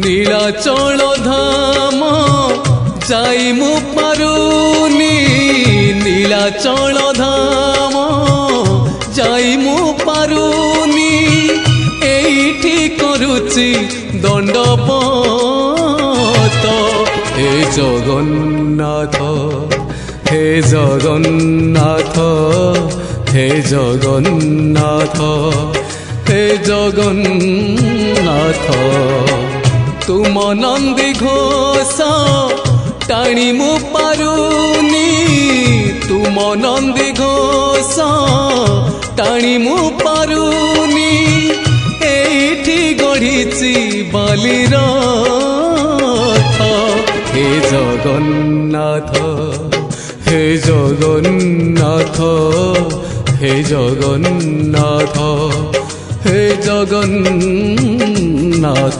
নীলাচল ধাম যাই মু পারুনি নীলাচল ধাম যাই মু পারুনি এইটি করুচি দণ্ডপত হে জগন্নাথ হে জগন্নাথ হে জগন্নাথ হে জগন্নাথ তুম নন্দী ঘোষ টাণি মু পারুনি তুম নন্দী ঘোষ টাণি মু পারুনি এইটি গড়িছি বালির রথ হে জগন্নাথ হে জগন্নাথ হে জগন্নাথ হে জগন্নাথ।